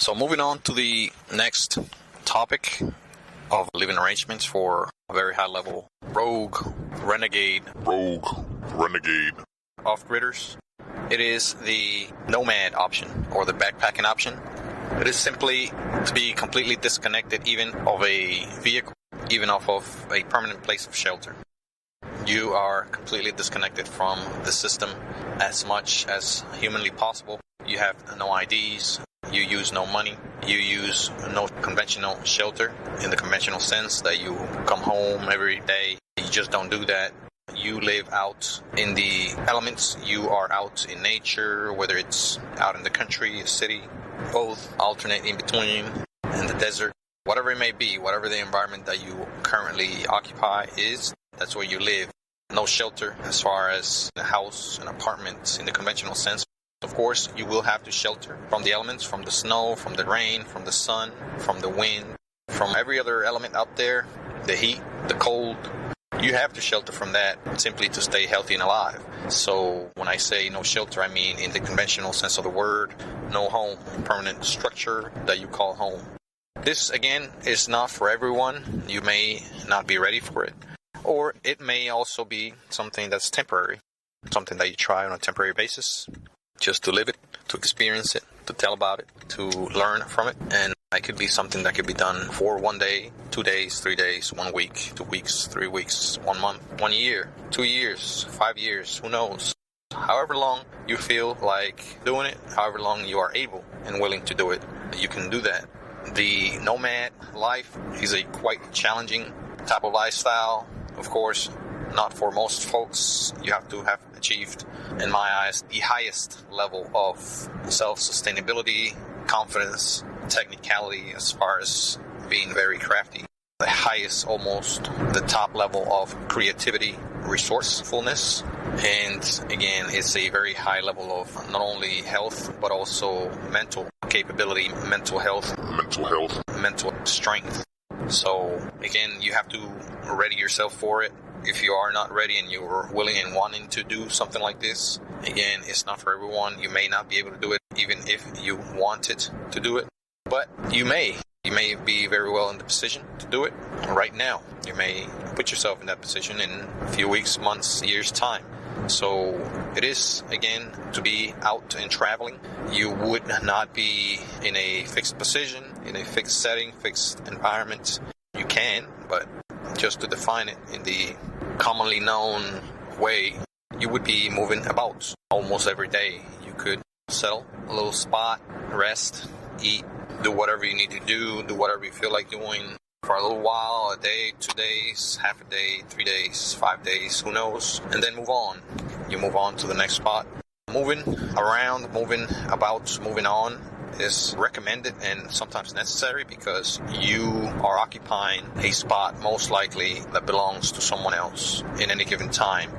So moving on to the next topic of living arrangements for a very high level renegade off-gridders. It is the Nomad option or the backpacking option. It is simply to be completely disconnected even of a vehicle, even off of a permanent place of shelter. You are completely disconnected from the system as much as humanly possible. You have no IDs. You use no money. You use no conventional shelter in the conventional sense that you come home every day. You just don't do that. You live out in the elements. You are out in nature, whether it's out in the country, a city, both alternate in between, in the desert, whatever it may be, whatever the environment that you currently occupy is, that's where you live. No shelter as far as a house, an apartment in the conventional sense. Of course, you will have to shelter from the elements, from the snow, from the rain, from the sun, from the wind, from every other element out there, the heat, the cold. You have to shelter from that simply to stay healthy and alive. So when I say no shelter, I mean in the conventional sense of the word, no home, permanent structure that you call home. This, again, is not for everyone. You may not be ready for it. Or it may also be something that's temporary, something that you try on a temporary basis, just to live it, to experience it, to tell about it, to learn from it. And it could be something that could be done for 1 day, 2 days, 3 days, 1 week, 2 weeks, 3 weeks, 1 month, 1 year, 2 years, 5 years, who knows? However long you feel like doing it, however long you are able and willing to do it, you can do that. The nomad life is a quite challenging type of lifestyle. Of course, not for most folks. You have to have achieved, in my eyes, the highest level of self-sustainability, confidence, technicality as far as being very crafty. The highest, almost the top level of creativity, resourcefulness. And again, it's a very high level of not only health, but also mental capability, mental health, mental strength. So again, you have to ready yourself for it. If you are not ready and you're willing and wanting to do something like this, again, it's not for everyone. You may not be able to do it even if you wanted to do it, but you may. You may be very well in the position to do it right now. You may put yourself in that position in a few weeks, months, years' time. So it is, again, to be out and traveling. You would not be in a fixed position, in a fixed setting, fixed environment. You can, but just to define it in the commonly known way, you would be moving about almost every day. You could settle a little spot, rest, eat, do whatever you need to do whatever you feel like doing for a little while, a day, 2 days, half a day, 3 days, 5 days, who knows, and then move on. You move on to the next spot. Moving around, moving about, moving on is recommended and sometimes necessary because you are occupying a spot most likely that belongs to someone else in any given time,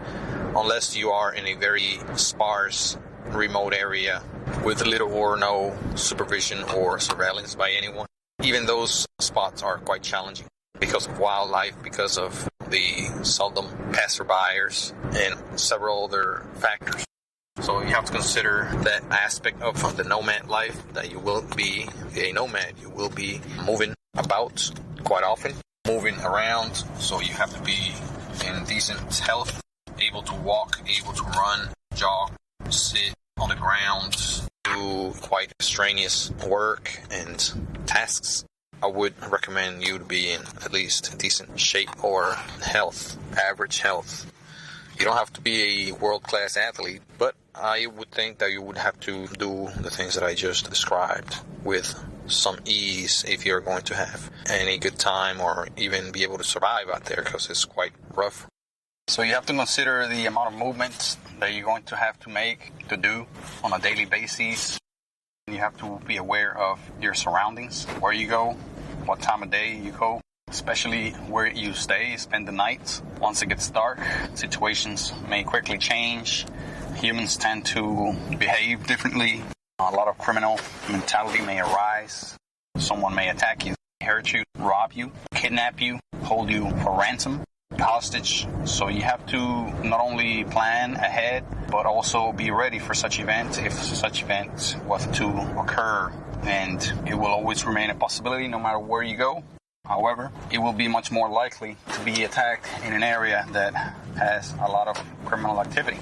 unless you are in a very sparse, remote area with little or no supervision or surveillance by anyone. Even those spots are quite challenging because of wildlife, because of the seldom passerbyers, and several other factors. So you have to consider that aspect of the nomad life, that you will be a nomad. You will be moving about quite often, moving around, so you have to be in decent health, able to walk, able to run, jog, sit on the ground, do quite strenuous work and tasks. I would recommend you to be in at least decent shape or health, average health. You don't have to be a world-class athlete, but I would think that you would have to do the things that I just described with some ease if you're going to have any good time or even be able to survive out there, because it's quite rough. So you have to consider the amount of movements that you're going to have to make, to do on a daily basis. You have to be aware of your surroundings, where you go, what time of day you go, especially where you stay, spend the night. Once it gets dark, situations may quickly change. Humans tend to behave differently. A lot of criminal mentality may arise. Someone may attack you, hurt you, rob you, kidnap you, hold you for ransom. hostage. So you have to not only plan ahead, but also be ready for such events if such events was to occur. And it will always remain a possibility no matter where you go. However, it will be much more likely to be attacked in an area that has a lot of criminal activity.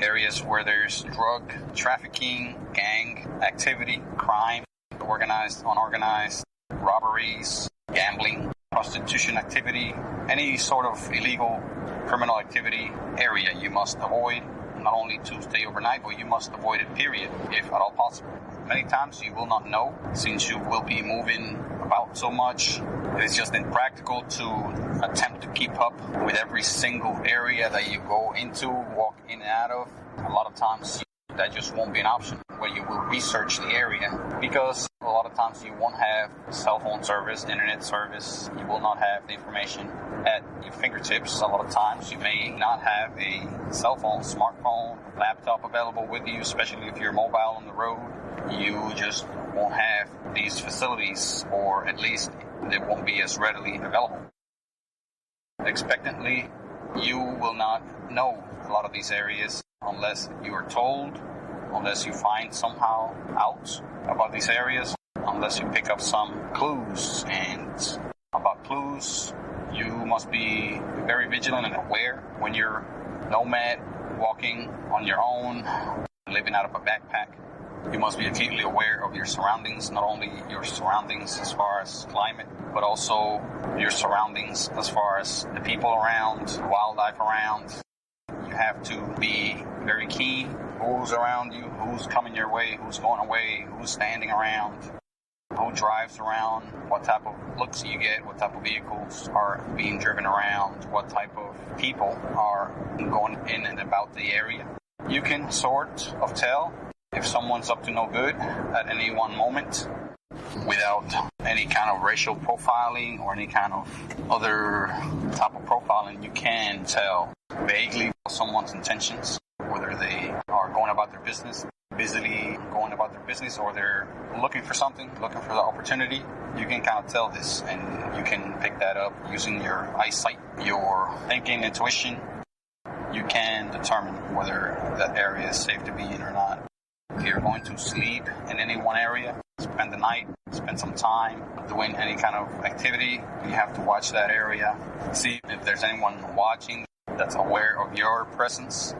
Areas where there's drug trafficking, gang activity, crime, organized, unorganized, robberies, gambling, prostitution activity, any sort of illegal criminal activity area you must avoid, not only to stay overnight, but you must avoid it, period, if at all possible. Many times you will not know, since you will be moving about so much. It is just impractical to attempt to keep up with every single area that you go into, walk in and out of. A lot of times that just won't be an option, where you will research the area, because a lot of times you won't have cell phone service, internet service. You will not have the information at your fingertips. A lot of times you may not have a cell phone, smartphone, laptop available with you, especially if you're mobile on the road. You just won't have these facilities, or at least they won't be as readily available. Expectantly, you will not know a lot of these areas unless you are told, unless you find somehow out about these areas, unless you pick up some clues. And about clues, you must be very vigilant and aware when you're nomad, walking on your own, living out of a backpack. You must be acutely aware of your surroundings, not only your surroundings as far as climate, but also your surroundings as far as the people around, wildlife around. You have to be very keen who's around you, who's coming your way, who's going away, who's standing around, who drives around, what type of looks you get, what type of vehicles are being driven around, what type of people are going in and about the area. You can sort of tell if someone's up to no good at any one moment without any kind of racial profiling or any kind of other type of profiling. You can tell vaguely someone's intentions, whether they are going about their business, busily going about their business, or they're looking for something, looking for the opportunity. You can kind of tell this, and you can pick that up using your eyesight, your thinking, intuition. You can determine whether that area is safe to be in or not. If you're going to sleep in any one area, spend the night, spend some time doing any kind of activity, you have to watch that area. See if there's anyone watching that's aware of your presence.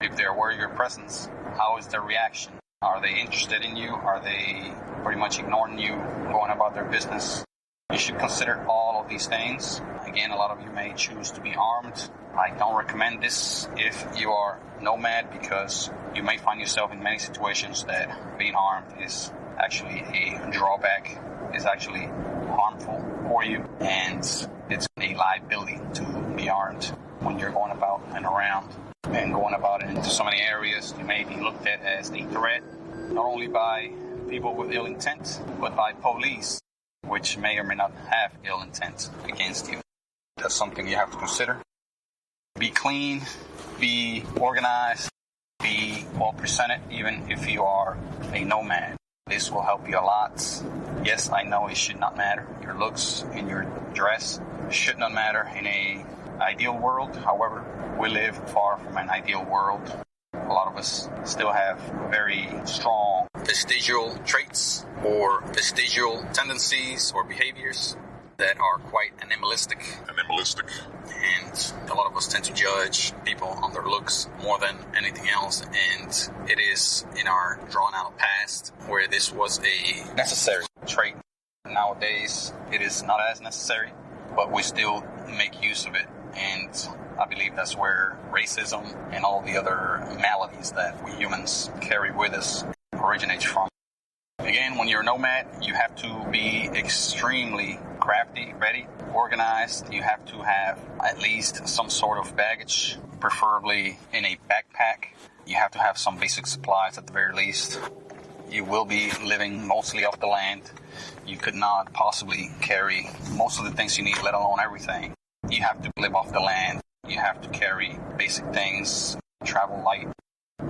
If they're aware of your presence, how is their reaction? Are they interested in you? Are they pretty much ignoring you, going about their business? You should consider all of these things. Again, a lot of you may choose to be armed. I don't recommend this if you are nomad, because you may find yourself in many situations that being armed is actually a drawback, is actually harmful for you, and it's a liability to be armed when you're going about and around and going about into so many areas. You may be looked at as a threat, not only by people with ill intent, but by police, which may or may not have ill intent against you. That's something you have to consider. Be clean, be organized, be well presented, even if you are a nomad. This will help you a lot. Yes, I know it should not matter. Your looks and your dress should not matter in an ideal world. However, we live far from an ideal world. A lot of us still have very strong vestigial traits or vestigial tendencies or behaviors that are quite animalistic. And a lot of us tend to judge people on their looks more than anything else. And it is in our drawn-out past where this was a necessary trait. Nowadays, it is not as necessary, but we still make use of it. And I believe that's where racism and all the other maladies that we humans carry with us originates from. Again, when you're a nomad, you have to be extremely crafty, ready, organized. You have to have at least some sort of baggage, preferably in a backpack. You have to have some basic supplies at the very least. You will be living mostly off the land. You could not possibly carry most of the things you need, let alone everything. You have to live off the land. You have to carry basic things, travel light.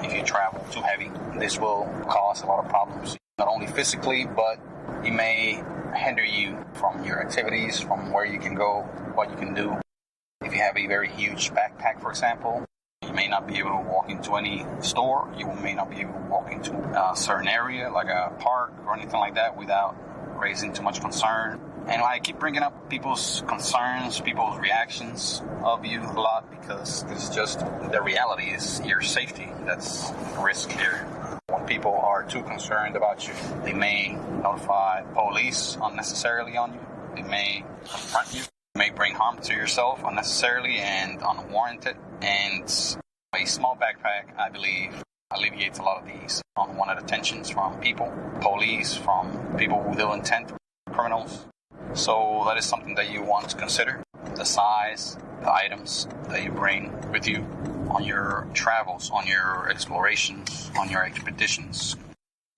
If you travel too heavy, this will cause a lot of problems. Not only physically, but it may hinder you from your activities, from where you can go, what you can do. If you you have a very huge backpack, for example, you may not be able to walk into any store. You may not be able to walk into a certain area, like a park or anything like that, without raising too much concern. And I keep bringing up people's concerns, people's reactions of you a lot, because it's just the reality is your safety. That's the risk here. When people are too concerned about you, they may notify police unnecessarily on you. They may confront you. They may bring harm to yourself unnecessarily and unwarranted. And a small backpack, I believe, alleviates a lot of these unwanted attentions from people, police, from people with ill intent, criminals. So that is something that you want to consider. The size, the items that you bring with you on your travels, on your explorations, on your expeditions.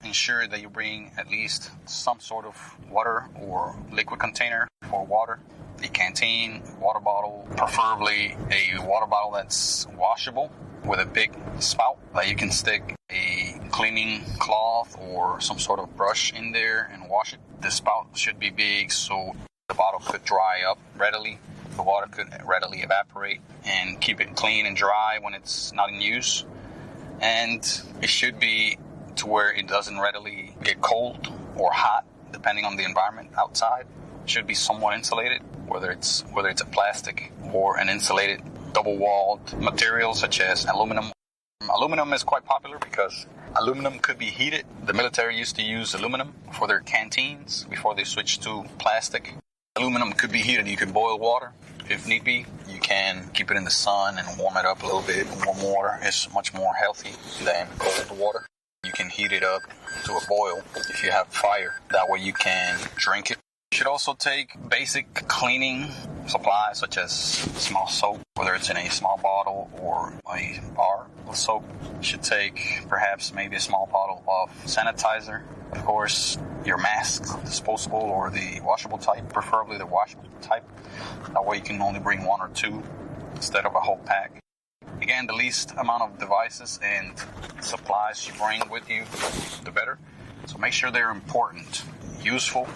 Ensure that you bring at least some sort of water or liquid container for water. A canteen, water bottle, preferably a water bottle that's washable with a big spout that you can stick a cleaning cloth or some sort of brush in there and wash it. The spout should be big so the bottle could dry up readily. The water could readily evaporate and keep it clean and dry when it's not in use. And it should be to where it doesn't readily get cold or hot, depending on the environment outside. It should be somewhat insulated, whether it's a plastic or an insulated double-walled material such as aluminum. Aluminum is quite popular because aluminum could be heated. The military used to use aluminum for their canteens before they switched to plastic. Aluminum could be heated. You can boil water if need be. You can keep it in the sun and warm it up a little bit. Warm water is much more healthy than cold water. You can heat it up to a boil if you have fire. That way you can drink it. You should also take basic cleaning supplies such as small soap, whether it's in a small bottle or a bar of soap. You should take perhaps maybe a small bottle of sanitizer. Of course, your mask, disposable or the washable type, preferably the washable type. That way you can only bring one or two instead of a whole pack. Again, the least amount of devices and supplies you bring with you, the better. So make sure they're important, useful,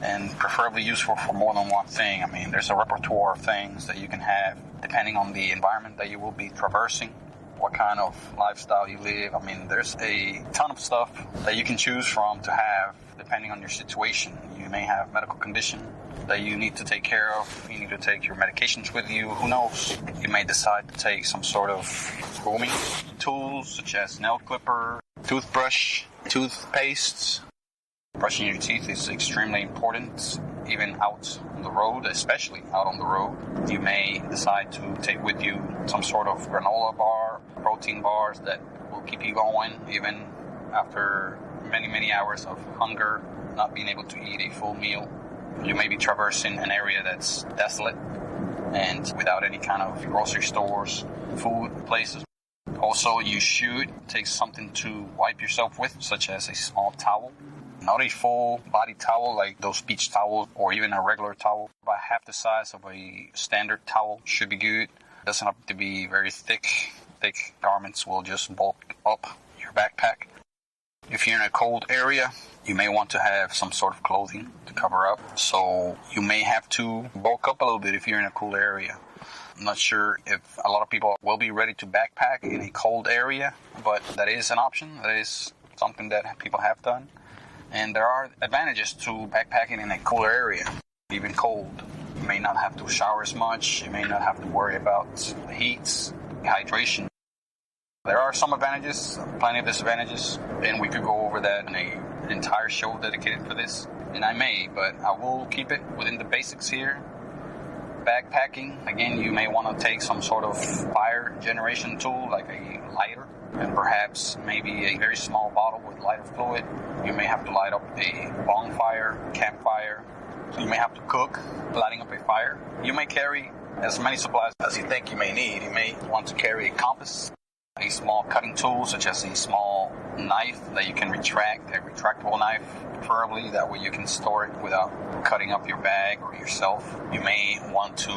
and preferably useful for more than one thing. I mean, there's a repertoire of things that you can have depending on the environment that you will be traversing, what kind of lifestyle you live. I mean, there's a ton of stuff that you can choose from to have depending on your situation. You may have medical condition that you need to take care of. You need to take your medications with you. Who knows? You may decide to take some sort of grooming tools such as nail clipper, toothbrush, toothpaste. Brushing your teeth is extremely important, even out on the road, especially out on the road. You may decide to take with you some sort of granola bar, protein bars that will keep you going even after many, many hours of hunger, not being able to eat a full meal. You may be traversing an area that's desolate and without any kind of grocery stores, food places. Also, you should take something to wipe yourself with, such as a small towel. Not a full body towel like those beach towels or even a regular towel. About half the size of a standard towel should be good. It doesn't have to be very thick. Thick garments will just bulk up your backpack. If you're in a cold area, you may want to have some sort of clothing to cover up. So you may have to bulk up a little bit if you're in a cool area. I'm not sure if a lot of people will be ready to backpack in a cold area, but that is an option. That is something that people have done. And there are advantages to backpacking in a cooler area, even cold. You may not have to shower as much. You may not have to worry about the heat, hydration. There are some advantages, plenty of disadvantages, and we could go over that in an entire show dedicated for this. And I may, but I will keep it within the basics here. Backpacking, again, you may want to take some sort of fire generation tool like a lighter and perhaps maybe a very small bottle with lighter fluid. You may have to light up a bonfire, campfire. So you may have to cook, lighting up a fire. You may carry as many supplies as you think you may need. You may want to carry a compass, a small cutting tool such as a small knife that you can retract, a retractable knife preferably, that way you can store it without cutting up your bag or yourself. You may want to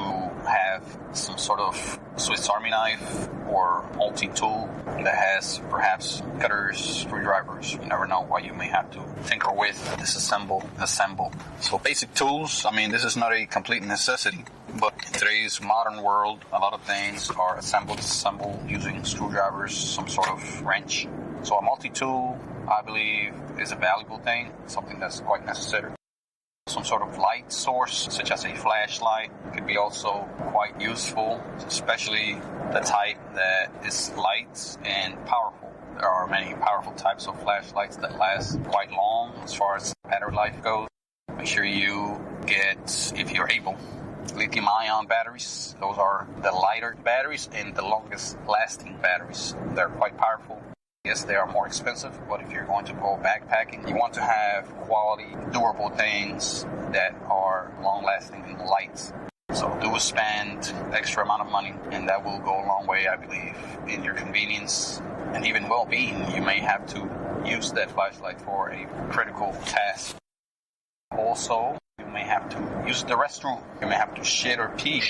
have some sort of Swiss Army knife or multi-tool that has perhaps cutters, screwdrivers. You never know what you may have to tinker with, disassemble, assemble. So basic tools, I mean, this is not a complete necessity, but in today's modern world, a lot of things are assembled, disassembled using screwdrivers, some sort of wrench. So a multi-tool, I believe, is a valuable thing, something that's quite necessary. Some sort of light source, such as a flashlight, could be also quite useful, especially the type that is light and powerful. There are many powerful types of flashlights that last quite long as far as battery life goes. Make sure you get, if you're able, lithium-ion batteries. Those are the lighter batteries and the longest lasting batteries. They're quite powerful. Yes, they are more expensive, but if you're going to go backpacking, you want to have quality, durable things that are long-lasting and light. So do spend extra amount of money, and that will go a long way, I believe, in your convenience and even well-being. You may have to use that flashlight for a critical task. Also, you may have to use the restroom. You may have to shit or pee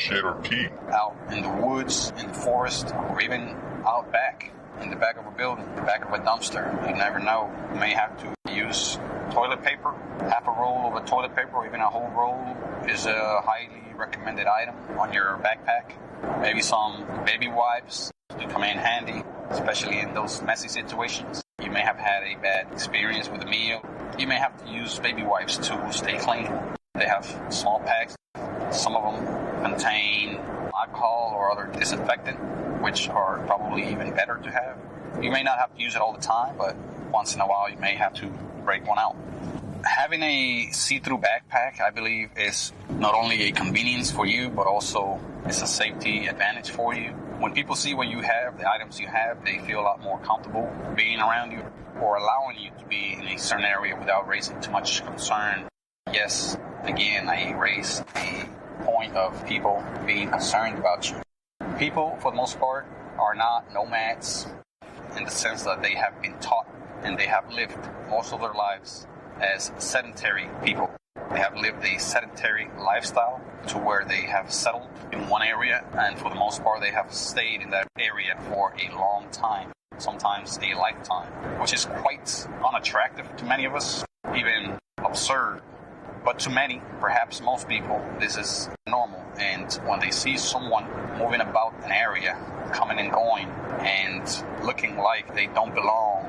out in the woods, in the forest, or even out back. In the back of a building, the back of a dumpster. You never know. You may have to use toilet paper. Half a roll of a toilet paper or even a whole roll is a highly recommended item on your backpack. Maybe some baby wipes to come in handy, especially in those messy situations. You may have had a bad experience with a meal. You may have to use baby wipes to stay clean. They have small packs. Some of them contain alcohol or other disinfectant, which are probably even better to have. You may not have to use it all the time, but once in a while you may have to break one out. Having a see-through backpack, I believe, is not only a convenience for you, but also it's a safety advantage for you. When people see what you have, the items you have, they feel a lot more comfortable being around you or allowing you to be in a certain area without raising too much concern. Yes, again, I raise the point of people being concerned about you. People, for the most part, are not nomads in the sense that they have been taught and they have lived most of their lives as sedentary people. They have lived a sedentary lifestyle to where they have settled in one area, and for the most part, they have stayed in that area for a long time, sometimes a lifetime, which is quite unattractive to many of us, even absurd. But to many, perhaps most people, this is normal. And when they see someone moving about an area, coming and going, and looking like they don't belong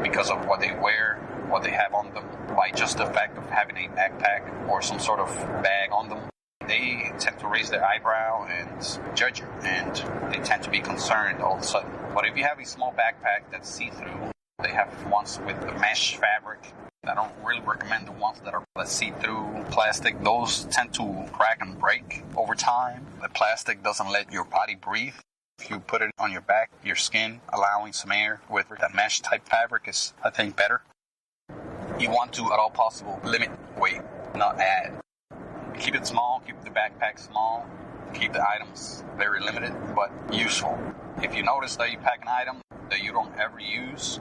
because of what they wear, what they have on them, by just the fact of having a backpack or some sort of bag on them, they tend to raise their eyebrow and judge you, and they tend to be concerned all of a sudden. But if you have a small backpack that's see-through, they have ones with the mesh fabric. I don't really recommend the ones that are see-through plastic. Those tend to crack and break over time. The plastic doesn't let your body breathe. If you put it on your back, your skin, allowing some air with that mesh type fabric is, I think, better. You want to, at all possible, limit weight, not add. Keep it small, keep the backpack small, keep the items very limited, but useful. If you notice that you pack an item that you don't ever use,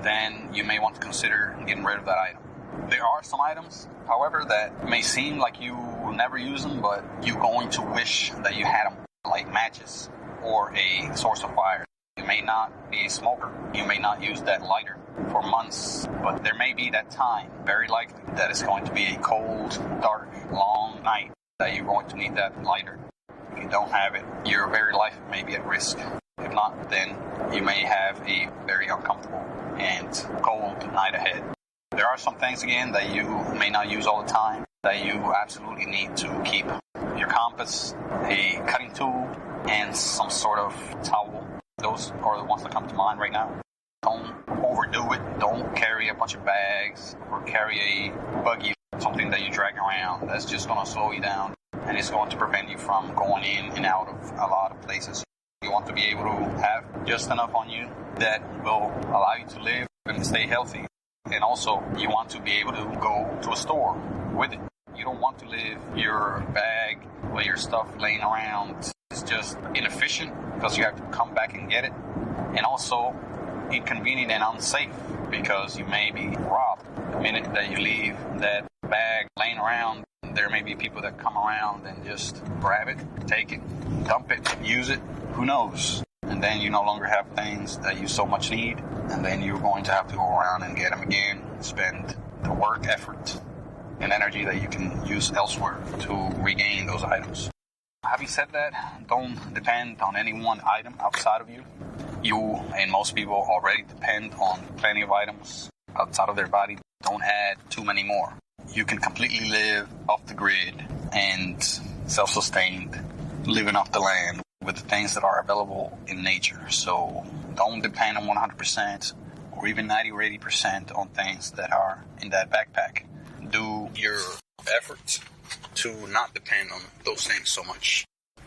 then you may want to consider getting rid of that item. There are some items, however, that may seem like you will never use them, but you're going to wish that you had them, like matches or a source of fire. You may not be a smoker. You may not use that lighter for months, but there may be that time, very likely, that it's going to be a cold, dark, long night that you're going to need that lighter. If you don't have it, your very life may be at risk. If not, then you may have a very uncomfortable and cold night ahead. There are some things, again, that you may not use all the time, that you absolutely need to keep. Your compass, a cutting tool, and some sort of towel. Those are the ones that come to mind right now. Don't overdo it. Don't carry a bunch of bags or carry a buggy, something that you drag around. That's just going to slow you down, and it's going to prevent you from going in and out of a lot of places. You want to be able to have just enough on you that will allow you to live and stay healthy. And also, you want to be able to go to a store with it. You don't want to leave your bag or your stuff laying around. It's just inefficient because you have to come back and get it. And also inconvenient and unsafe because you may be robbed the minute that you leave that bag laying around. There may be people that come around and just grab it, take it, dump it, use it. Who knows? and then you no longer have things that you so much need, and then you're going to have to go around and get them again, spend the work, effort, and energy that you can use elsewhere to regain those items. Having said that, don't depend on any one item outside of you. You and most people already depend on plenty of items outside of their body. Don't add too many more. You can completely live off the grid and self-sustained, living off the land with the things that are available in nature. So don't depend on 100% or even 90 or 80% on things that are in that backpack. Do your effort to not depend on those things so much.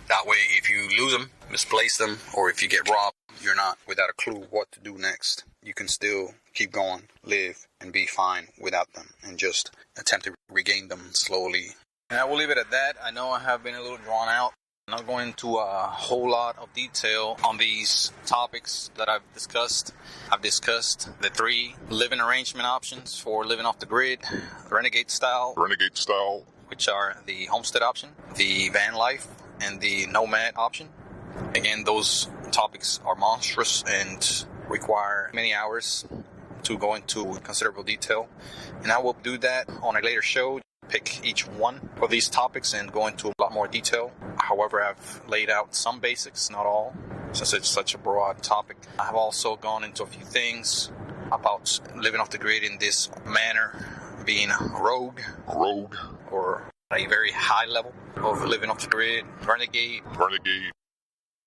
That way, if you lose them, misplace them, or if you get robbed, you're not without a clue what to do next. You can still keep going, live, and be fine without them, and just attempt to regain them slowly. And I will leave it at that. I know I have been a little drawn out. I'm not going into a whole lot of detail on these topics that I've discussed. I've discussed the 3 living arrangement options for living off the grid: Renegade style, which are the homestead option, the van life, and the Nomad option. Again, those topics are monstrous and require many hours to go into considerable detail, and I will do that on a later show. Pick each one of these topics and go into a lot more detail. However, I've laid out some basics, not all, since it's such a broad topic. I have also gone into a few things about living off the grid in this manner, being rogue, or a very high level of living off the grid, renegade.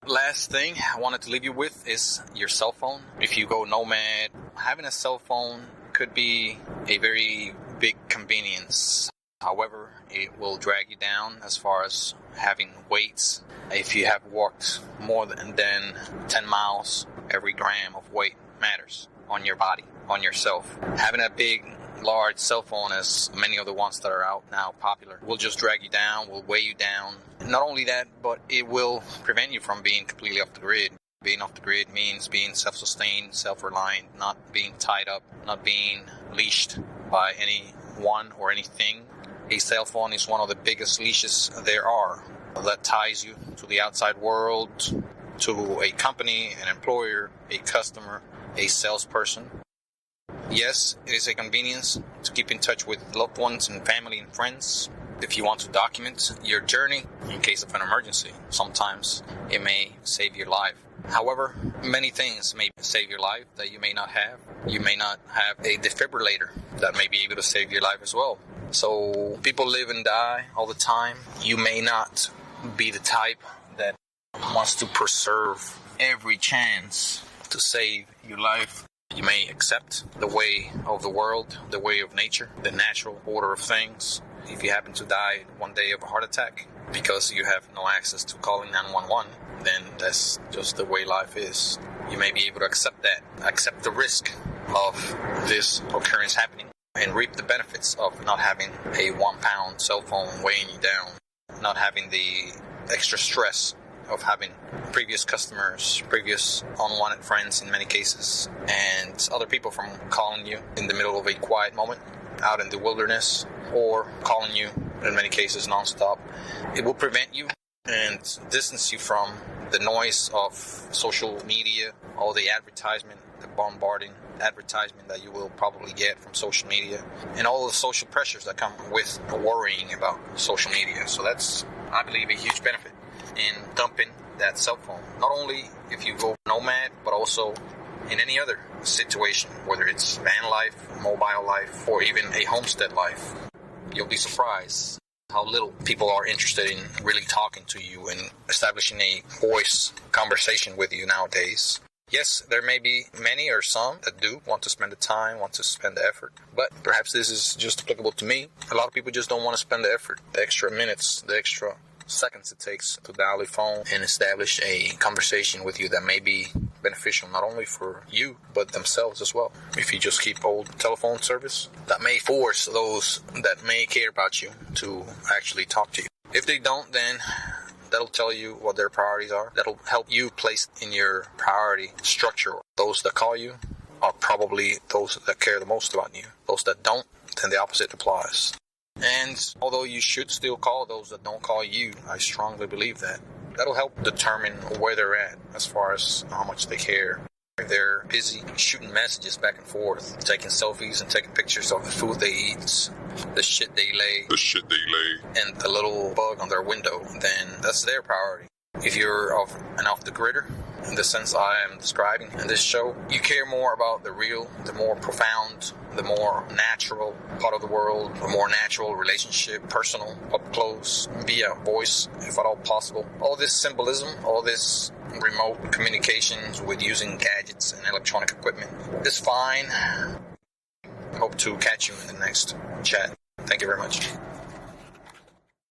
Last thing I wanted to leave you with is your cell phone. If you go nomad, having a cell phone could be a very big convenience. However, it will drag you down as far as having weights. If you have walked more than 10 miles, every gram of weight matters on your body, on yourself. Having a big, large cell phone, as many of the ones that are out now popular, will just drag you down, will weigh you down. Not only that, but it will prevent you from being completely off the grid. Being off the grid means being self-sustained, self-reliant, not being tied up, not being leashed by anyone or anything. A cell phone is one of the biggest leashes there are that ties you to the outside world, to a company, an employer, a customer, a salesperson. Yes, it is a convenience to keep in touch with loved ones and family and friends. If you want to document your journey in case of an emergency, sometimes it may save your life. However, many things may save your life that you may not have. You may not have a defibrillator that may be able to save your life as well. So people live and die all the time. You may not be the type that wants to preserve every chance to save your life. You may accept the way of the world, the way of nature, the natural order of things. If you happen to die one day of a heart attack because you have no access to calling 911, then that's just the way life is. You may be able to accept that, accept the risk of this occurrence happening, and reap the benefits of not having a 1-pound cell phone weighing you down, not having the extra stress of having previous customers, previous unwanted friends in many cases, and other people from calling you in the middle of a quiet moment out in the wilderness, or calling you in many cases nonstop. It will prevent you and distance you from the noise of social media, all the advertisement, the bombarding advertisement that you will probably get from social media, and all the social pressures that come with worrying about social media. So that's, I believe, a huge benefit in dumping that cell phone. Not only if you go nomad, but also in any other situation, whether it's van life, mobile life, or even a homestead life. You'll be surprised how little people are interested in really talking to you and establishing a voice conversation with you nowadays. Yes, there may be many or some that do want to spend the time, want to spend the effort, but perhaps this is just applicable to me. A lot of people just don't want to spend the effort, the extra minutes, the extra seconds it takes to dial a phone and establish a conversation with you that may be beneficial not only for you, but themselves as well. If you just keep old telephone service, that may force those that may care about you to actually talk to you. If they don't, then that'll tell you what their priorities are. That'll help you place in your priority structure. Those that call you are probably those that care the most about you. Those that don't, then the opposite applies. And although you should still call those that don't call you, I strongly believe that. That'll help determine where they're at as far as how much they care. They're busy shooting messages back and forth, taking selfies and taking pictures of the food they eat, the shit they lay, and the little bug on their window, then that's their priority. If you're an off-the-gridder, in the sense I am describing in this show, you care more about the real, the more profound, the more natural part of the world, the more natural relationship, personal, up close, via voice, if at all possible. All this symbolism, all this remote communications with using gadgets and electronic equipment is fine. Hope to catch you in the next chat. Thank you very much.